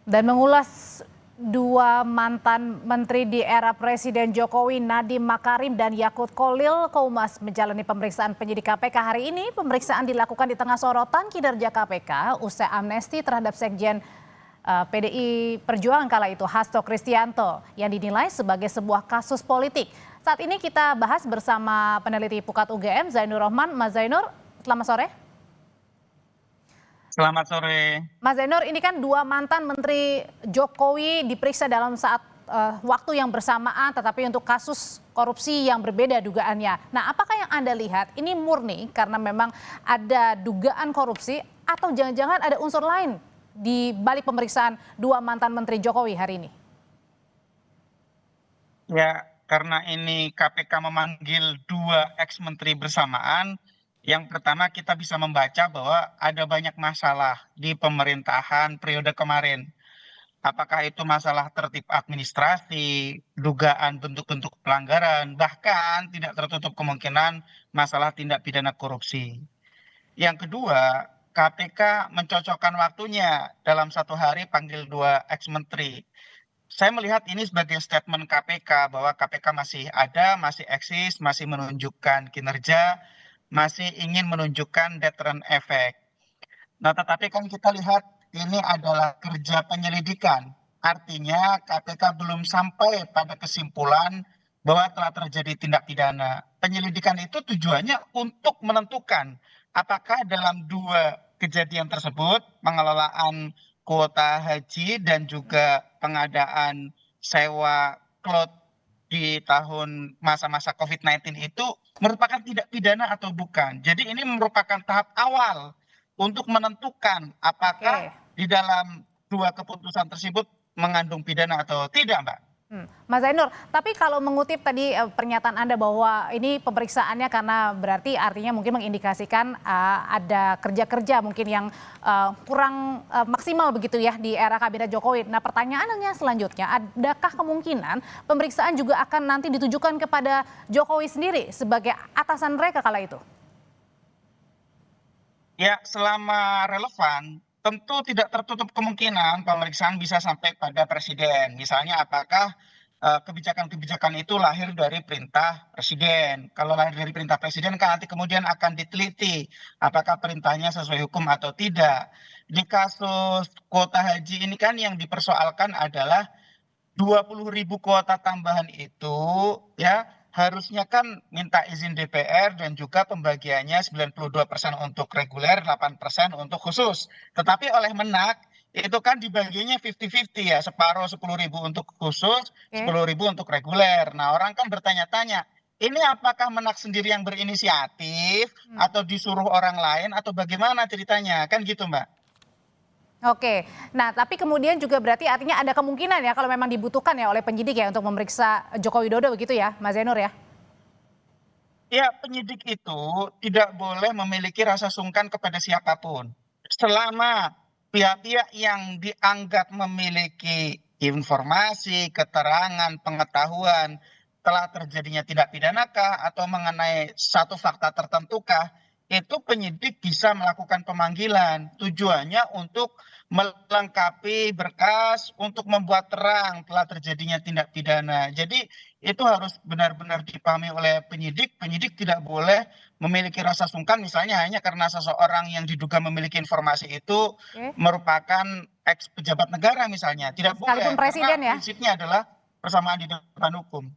Dan mengulas dua mantan menteri di era Presiden Jokowi, Nadiem Makarim dan Yakut Kholil Koumas menjalani pemeriksaan penyidik KPK hari ini. Pemeriksaan dilakukan di tengah sorotan kinerja KPK usai amnesti terhadap Sekjen PDI Perjuangan kala itu Hasto Kristianto yang dinilai sebagai sebuah kasus politik. Saat ini kita bahas bersama peneliti Pukat UGM Zainur Rohman. Mas Zainur, selamat sore. Selamat sore. Mas Zainur, ini kan dua mantan Menteri Jokowi diperiksa dalam saat waktu yang bersamaan, tetapi untuk kasus korupsi yang berbeda dugaannya. Nah, apakah yang Anda lihat ini murni karena memang ada dugaan korupsi atau jangan-jangan ada unsur lain di balik pemeriksaan dua mantan Menteri Jokowi hari ini? Ya, karena ini KPK memanggil dua ex-menteri bersamaan, yang pertama kita bisa membaca bahwa ada banyak masalah di pemerintahan periode kemarin. Apakah itu masalah tertib administrasi, dugaan bentuk-bentuk pelanggaran, bahkan tidak tertutup kemungkinan masalah tindak pidana korupsi. Yang kedua, KPK mencocokkan waktunya dalam satu hari panggil dua ex-menteri. Saya melihat ini sebagai statement KPK bahwa KPK masih ada, masih eksis, masih menunjukkan kinerja, masih ingin menunjukkan deterrent effect. Nah, tetapi kan kita lihat ini adalah kerja penyelidikan. Artinya KPK belum sampai pada kesimpulan bahwa telah terjadi tindak pidana. Penyelidikan itu tujuannya untuk menentukan apakah dalam dua kejadian tersebut, pengelolaan kuota haji dan juga pengadaan sewa cloud di tahun masa-masa COVID-19 itu merupakan tindak pidana atau bukan. Jadi ini merupakan tahap awal untuk menentukan apakah Oke. di dalam dua keputusan tersebut mengandung pidana atau tidak, Mbak. Mas Zainur, tapi kalau mengutip tadi pernyataan Anda bahwa ini pemeriksaannya karena berarti artinya mungkin mengindikasikan ada kerja-kerja mungkin yang kurang maksimal begitu ya di era Kabinet Jokowi. Nah, pertanyaannya selanjutnya, adakah kemungkinan pemeriksaan juga akan nanti ditujukan kepada Jokowi sendiri sebagai atasan mereka kala itu? Ya, selama relevan, tentu tidak tertutup kemungkinan pemeriksaan bisa sampai pada presiden. Misalnya apakah kebijakan-kebijakan itu lahir dari perintah presiden. Kalau lahir dari perintah presiden kan nanti kemudian akan diteliti apakah perintahnya sesuai hukum atau tidak. Di kasus kuota haji ini kan yang dipersoalkan adalah 20.000 kuota tambahan itu ya harusnya kan minta izin DPR dan juga pembagiannya 92% untuk reguler, 8% untuk khusus. Tetapi oleh Menak itu kan dibaginya 50-50 ya, separuh 10.000 untuk khusus, Oke. 10.000 untuk reguler. Nah, orang kan bertanya-tanya, ini apakah Menak sendiri yang berinisiatif atau disuruh orang lain atau bagaimana ceritanya? Kan gitu, Mbak. Oke, nah tapi kemudian juga berarti artinya ada kemungkinan ya kalau memang dibutuhkan ya oleh penyidik ya untuk memeriksa Joko Widodo begitu ya, Mas Zainur ya? Ya, penyidik itu tidak boleh memiliki rasa sungkan kepada siapapun. Selama pihak-pihak yang dianggap memiliki informasi, keterangan, pengetahuan telah terjadinya tindak pidanakah atau mengenai satu fakta tertentukah, itu penyidik bisa melakukan pemanggilan. Tujuannya untuk melengkapi berkas, untuk membuat terang telah terjadinya tindak pidana. Jadi itu harus benar-benar dipahami oleh penyidik. Penyidik tidak boleh memiliki rasa sungkan misalnya hanya karena seseorang yang diduga memiliki informasi itu Oke. merupakan ex pejabat negara misalnya. Tidak Sekalipun boleh karena presiden ya? prinsipnya adalah persamaan di depan hukum.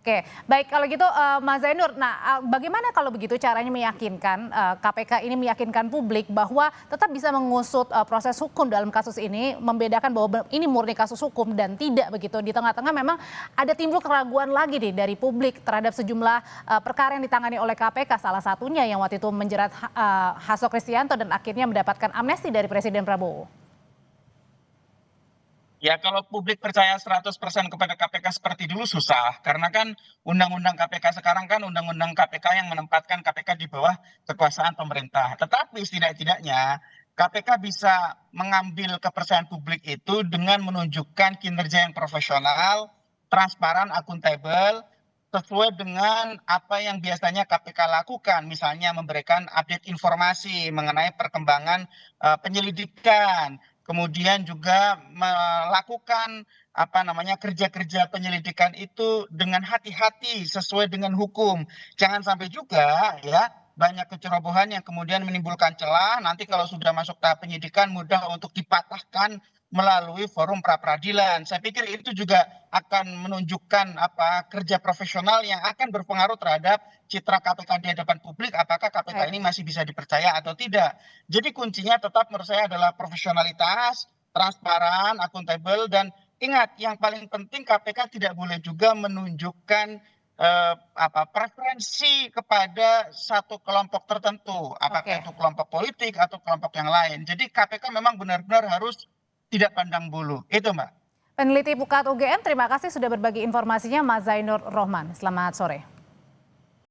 Oke, baik kalau gitu Mas Zainur, nah bagaimana kalau begitu caranya meyakinkan KPK ini meyakinkan publik bahwa tetap bisa mengusut proses hukum dalam kasus ini, membedakan bahwa ini murni kasus hukum dan tidak begitu. Di tengah-tengah memang ada timbul keraguan lagi nih dari publik terhadap sejumlah perkara yang ditangani oleh KPK, salah satunya yang waktu itu menjerat Hasto Kristianto dan akhirnya mendapatkan amnesti dari Presiden Prabowo. Ya kalau publik percaya 100% kepada KPK seperti dulu susah. Karena kan undang-undang KPK sekarang kan undang-undang KPK yang menempatkan KPK di bawah kekuasaan pemerintah. Tetapi setidak-tidaknya KPK bisa mengambil kepercayaan publik itu dengan menunjukkan kinerja yang profesional, transparan, akuntabel, sesuai dengan apa yang biasanya KPK lakukan. Misalnya memberikan update informasi mengenai perkembangan penyelidikan, kemudian juga melakukan kerja-kerja penyelidikan itu dengan hati-hati sesuai dengan hukum. Jangan sampai juga ya banyak kecerobohan yang kemudian menimbulkan celah, nanti kalau sudah masuk tahap penyidikan mudah untuk dipatahkan melalui forum pra peradilan. Saya pikir itu juga akan menunjukkan kerja profesional yang akan berpengaruh terhadap citra KPK di hadapan publik, apakah KPK Baik. ini masih bisa dipercaya atau tidak. Jadi kuncinya tetap menurut saya adalah profesionalitas, transparan, akuntabel, dan ingat yang paling penting KPK tidak boleh juga menunjukkan preferensi kepada satu kelompok tertentu, apakah Oke. itu kelompok politik atau kelompok yang lain. Jadi KPK memang benar-benar harus tidak pandang bulu. Itu, Mbak. Peneliti Pukat UGM, terima kasih sudah berbagi informasinya Mas Zainur Rohman. Selamat sore.